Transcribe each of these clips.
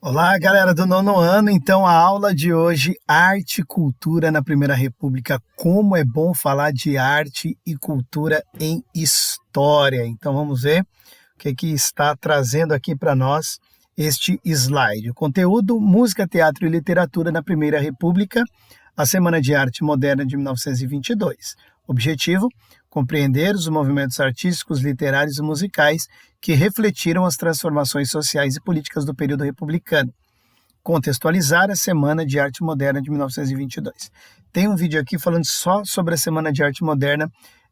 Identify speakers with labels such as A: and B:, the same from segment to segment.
A: Olá, galera do nono ano. Então, a aula de hoje, Arte e Cultura na Primeira República. Como é bom falar de arte e cultura em história. Então, vamos ver o que está trazendo aqui para nós este slide. O conteúdo, música, teatro e literatura na Primeira República, a Semana de Arte Moderna de 1922. Objetivo, compreender os movimentos artísticos, literários e musicais que refletiram as transformações sociais e políticas do período republicano. Contextualizar a Semana de Arte Moderna de 1922. Tem um vídeo aqui falando só sobre a Semana de Arte Moderna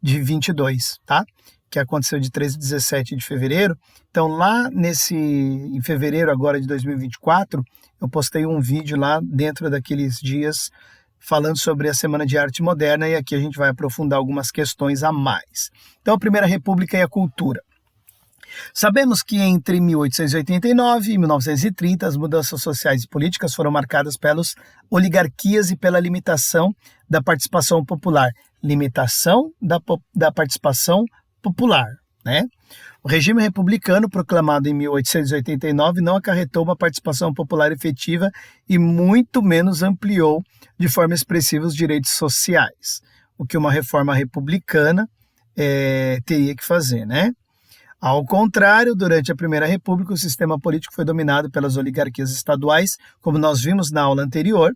A: de 22, tá? Que aconteceu de 13 a 17 de fevereiro. Então, lá em fevereiro agora de 2024, eu postei um vídeo lá dentro daqueles dias falando sobre a Semana de Arte Moderna, e aqui a gente vai aprofundar algumas questões a mais. Então, a Primeira República e a cultura. Sabemos que entre 1889 e 1930 as mudanças sociais e políticas foram marcadas pelas oligarquias e pela limitação da participação popular. Limitação da participação popular, né? O regime republicano, proclamado em 1889, não acarretou uma participação popular efetiva e muito menos ampliou de forma expressiva os direitos sociais, o que uma reforma republicana teria que fazer, né? Ao contrário, durante a Primeira República, o sistema político foi dominado pelas oligarquias estaduais, como nós vimos na aula anterior.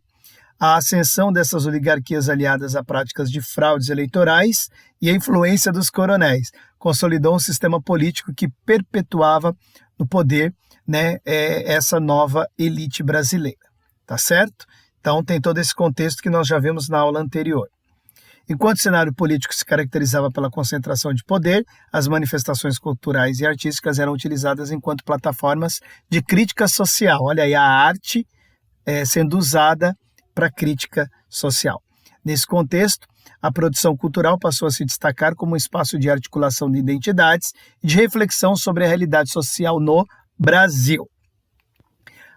A: A ascensão dessas oligarquias aliadas a práticas de fraudes eleitorais e a influência dos coronéis consolidou um sistema político que perpetuava no poder, né, essa nova elite brasileira, tá certo? Então tem todo esse contexto que nós já vimos na aula anterior. Enquanto o cenário político se caracterizava pela concentração de poder, as manifestações culturais e artísticas eram utilizadas enquanto plataformas de crítica social. Olha aí a arte sendo usada para crítica social. Nesse contexto, a produção cultural passou a se destacar como um espaço de articulação de identidades e de reflexão sobre a realidade social no Brasil.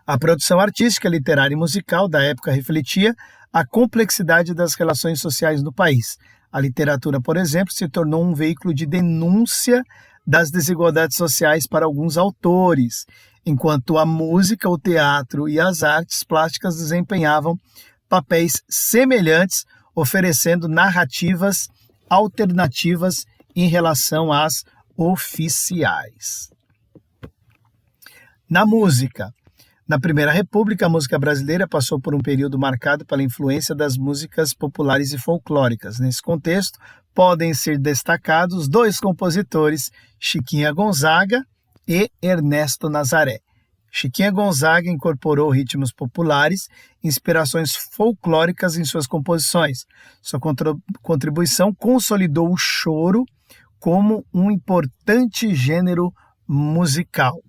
A: A produção artística, literária e musical da época refletia a complexidade das relações sociais no país. A literatura, por exemplo, se tornou um veículo de denúncia das desigualdades sociais para alguns autores, enquanto a música, o teatro e as artes plásticas desempenhavam papéis semelhantes, oferecendo narrativas alternativas em relação às oficiais. Na música, na Primeira República, a música brasileira passou por um período marcado pela influência das músicas populares e folclóricas. Nesse contexto, podem ser destacados dois compositores, Chiquinha Gonzaga e Ernesto Nazaré. Chiquinha Gonzaga incorporou ritmos populares e inspirações folclóricas em suas composições. Sua contribuição consolidou o choro como um importante gênero musical.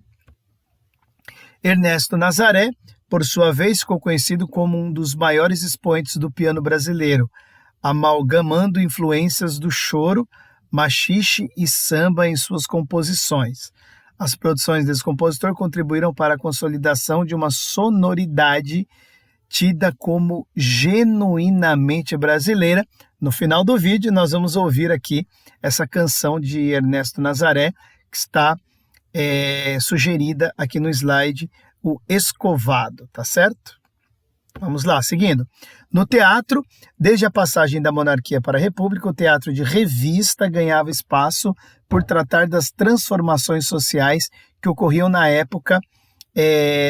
A: Ernesto Nazaré, por sua vez, ficou conhecido como um dos maiores expoentes do piano brasileiro, amalgamando influências do choro, maxixe e samba em suas composições. As produções desse compositor contribuíram para a consolidação de uma sonoridade tida como genuinamente brasileira. No final do vídeo, nós vamos ouvir aqui essa canção de Ernesto Nazaré, que está sugerida aqui no slide, o Escovado, tá certo? Vamos lá, seguindo. No teatro, desde a passagem da monarquia para a república, o teatro de revista ganhava espaço por tratar das transformações sociais que ocorriam na época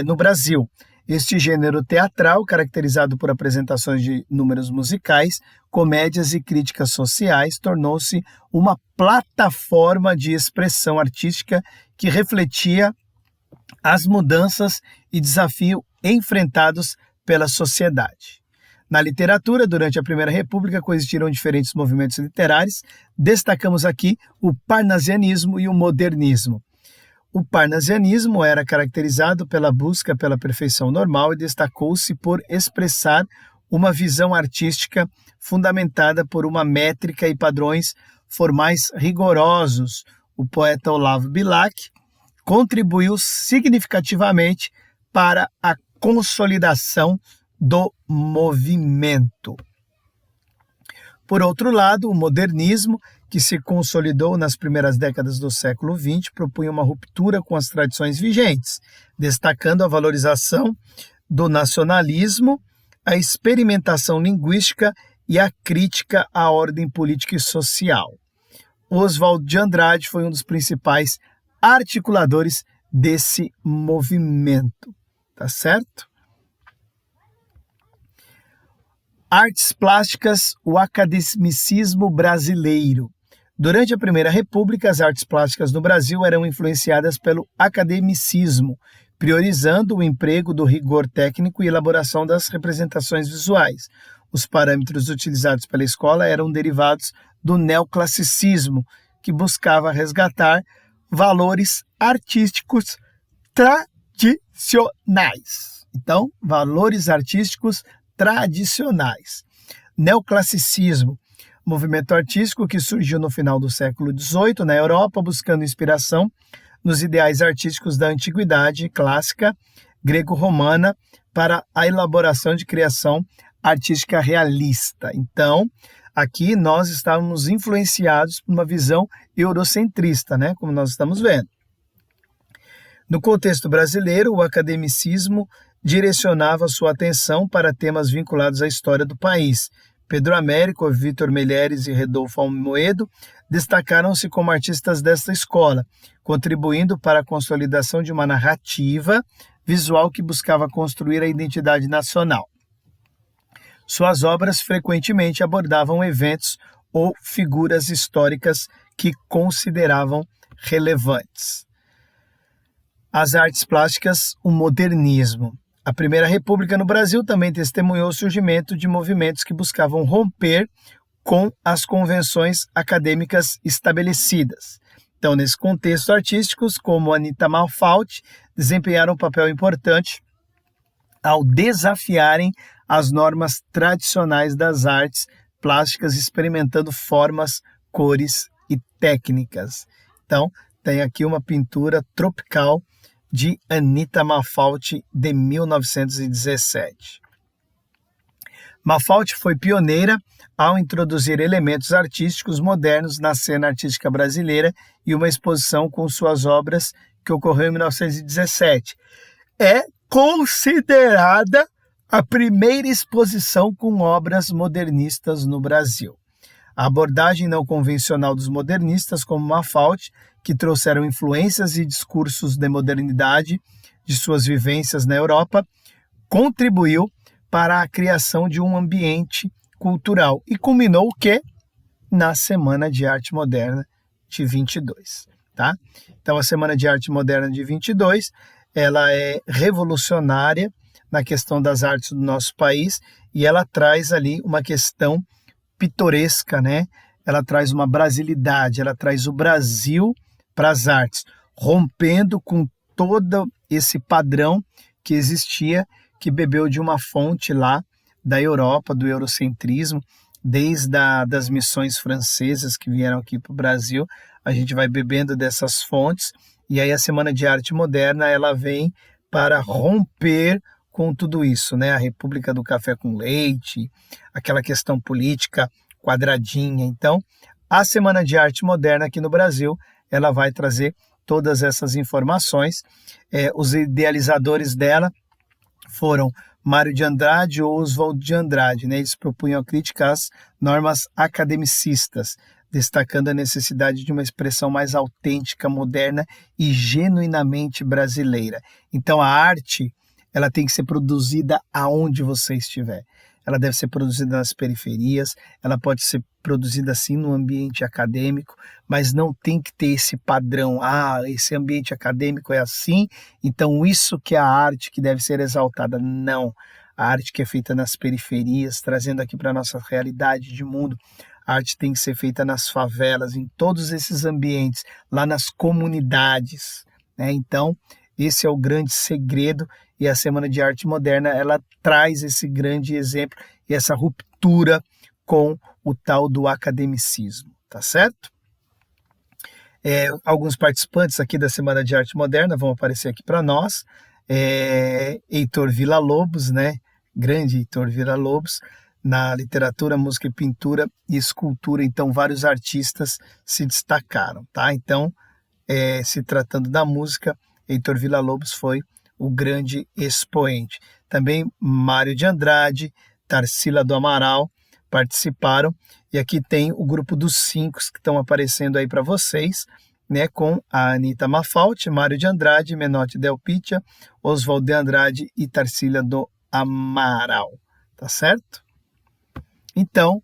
A: no Brasil. Este gênero teatral, caracterizado por apresentações de números musicais, comédias e críticas sociais, tornou-se uma plataforma de expressão artística que refletia as mudanças e desafios enfrentados pela sociedade. Na literatura, durante a Primeira República, coexistiram diferentes movimentos literários. Destacamos aqui o parnasianismo e o modernismo. O parnasianismo era caracterizado pela busca pela perfeição normal e destacou-se por expressar uma visão artística fundamentada por uma métrica e padrões formais rigorosos. O poeta Olavo Bilac contribuiu significativamente para a consolidação do movimento. Por outro lado, o modernismo, que se consolidou nas primeiras décadas do século XX, propunha uma ruptura com as tradições vigentes, destacando a valorização do nacionalismo, a experimentação linguística e a crítica à ordem política e social. Oswald de Andrade foi um dos principais articuladores desse movimento, tá certo? Artes plásticas, o academicismo brasileiro. Durante a Primeira República, as artes plásticas no Brasil eram influenciadas pelo academicismo, priorizando o emprego do rigor técnico e elaboração das representações visuais. Os parâmetros utilizados pela escola eram derivados do neoclassicismo, que buscava resgatar valores artísticos tradicionais. Então, valores artísticos tradicionais. Neoclassicismo, movimento artístico que surgiu no final do século XVIII na Europa, buscando inspiração nos ideais artísticos da antiguidade clássica grego-romana para a elaboração de criação artística realista. Então, aqui nós estávamos influenciados por uma visão eurocentrista, né, como nós estamos vendo. No contexto brasileiro, o academicismo direcionava sua atenção para temas vinculados à história do país. Pedro Américo, Vítor Meireles e Rodolfo Almoedo destacaram-se como artistas desta escola, contribuindo para a consolidação de uma narrativa visual que buscava construir a identidade nacional. Suas obras frequentemente abordavam eventos ou figuras históricas que consideravam relevantes. As artes plásticas, o modernismo. A Primeira República no Brasil também testemunhou o surgimento de movimentos que buscavam romper com as convenções acadêmicas estabelecidas. Então, nesse contexto, artísticos como Anita Malfatti desempenharam um papel importante ao desafiarem as normas tradicionais das artes plásticas, experimentando formas, cores e técnicas. Então, tem aqui uma pintura tropical de Anita Malfatti, de 1917. Malfatti foi pioneira ao introduzir elementos artísticos modernos na cena artística brasileira e uma exposição com suas obras que ocorreu em 1917. É considerada a primeira exposição com obras modernistas no Brasil. A abordagem não convencional dos modernistas, como Malfatti, que trouxeram influências e discursos de modernidade de suas vivências na Europa, contribuiu para a criação de um ambiente cultural e culminou o quê? Na Semana de Arte Moderna de 22, tá? Então, a Semana de Arte Moderna de 22, ela é revolucionária na questão das artes do nosso país e ela traz ali uma questão pitoresca, né? Ela traz uma brasilidade, ela traz o Brasil para as artes, rompendo com todo esse padrão que existia, que bebeu de uma fonte lá da Europa, do eurocentrismo, desde das missões francesas que vieram aqui para o Brasil. A gente vai bebendo dessas fontes, e aí a Semana de Arte Moderna ela vem para romper com tudo isso, né? A República do Café com Leite, aquela questão política quadradinha. Então, a Semana de Arte Moderna aqui no Brasil, ela vai trazer todas essas informações. Os idealizadores dela foram Mário de Andrade e Oswald de Andrade, né? Eles propunham a crítica às normas academicistas, destacando a necessidade de uma expressão mais autêntica, moderna e genuinamente brasileira. Então, a arte ela tem que ser produzida aonde você estiver. Ela deve ser produzida nas periferias, ela pode ser produzida assim no ambiente acadêmico, mas não tem que ter esse padrão, esse ambiente acadêmico é assim, então isso que é a arte que deve ser exaltada. Não, a arte que é feita nas periferias, trazendo aqui para a nossa realidade de mundo, a arte tem que ser feita nas favelas, em todos esses ambientes, lá nas comunidades, né? Então, esse é o grande segredo, e a Semana de Arte Moderna ela traz esse grande exemplo e essa ruptura com o tal do academicismo, tá certo? Alguns participantes aqui da Semana de Arte Moderna vão aparecer aqui para nós. Heitor Villa-Lobos, né? Grande Heitor Villa-Lobos, na literatura, música e pintura e escultura. Então, vários artistas se destacaram, tá? Então, se tratando da música, Heitor Villa-Lobos foi o grande expoente. Também Mário de Andrade, Tarsila do Amaral participaram. E aqui tem o grupo dos 5 que estão aparecendo aí para vocês, né, com a Anita Mafalte, Mário de Andrade, Menotti Del Pitta, Oswald de Andrade e Tarsila do Amaral. Tá certo? Então,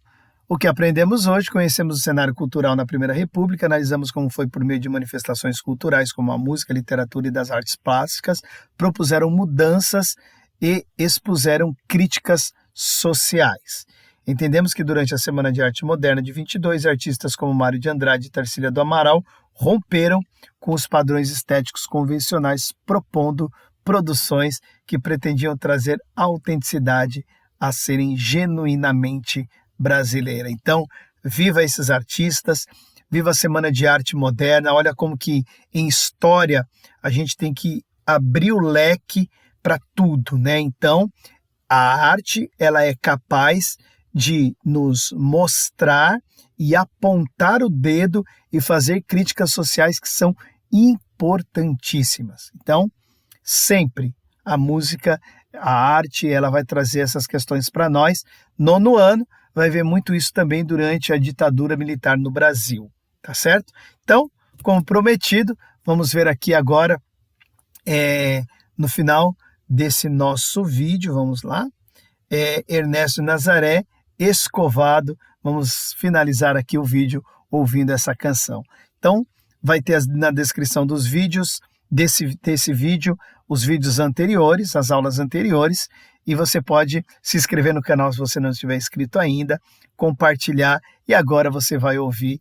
A: o que aprendemos hoje, conhecemos o cenário cultural na Primeira República, analisamos como foi por meio de manifestações culturais como a música, a literatura e das artes plásticas, propuseram mudanças e expuseram críticas sociais. Entendemos que durante a Semana de Arte Moderna de 22, artistas como Mário de Andrade e Tarsila do Amaral romperam com os padrões estéticos convencionais, propondo produções que pretendiam trazer autenticidade a serem genuinamente brasileira. Então, viva esses artistas, viva a Semana de Arte Moderna. Olha como que em história a gente tem que abrir o leque para tudo, né? Então, a arte, ela é capaz de nos mostrar e apontar o dedo e fazer críticas sociais que são importantíssimas. Então, sempre a música, a arte, ela vai trazer essas questões para nós. Nono ano, vai ver muito isso também durante a ditadura militar no Brasil, tá certo? Então, como prometido, vamos ver aqui agora, no final desse nosso vídeo, vamos lá, Ernesto Nazaré, Escovado. Vamos finalizar aqui o vídeo ouvindo essa canção. Então, vai ter na descrição dos vídeos, desse vídeo, os vídeos anteriores, as aulas anteriores, e você pode se inscrever no canal se você não estiver inscrito ainda, compartilhar, e agora você vai ouvir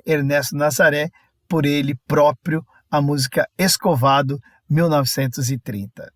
A: Ernesto Nazaré, por ele próprio, a música Escovado, 1930.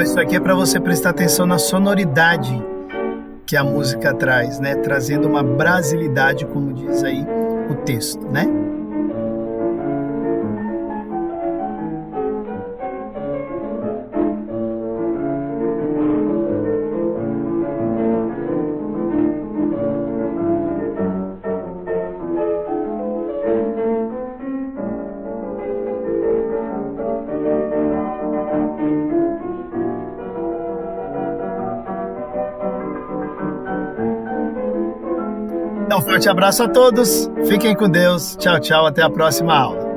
A: Isso aqui é para você prestar atenção na sonoridade que a música traz, né? Trazendo uma brasilidade, como diz aí o texto, né? Então, um forte abraço a todos, fiquem com Deus, tchau, tchau, até a próxima aula.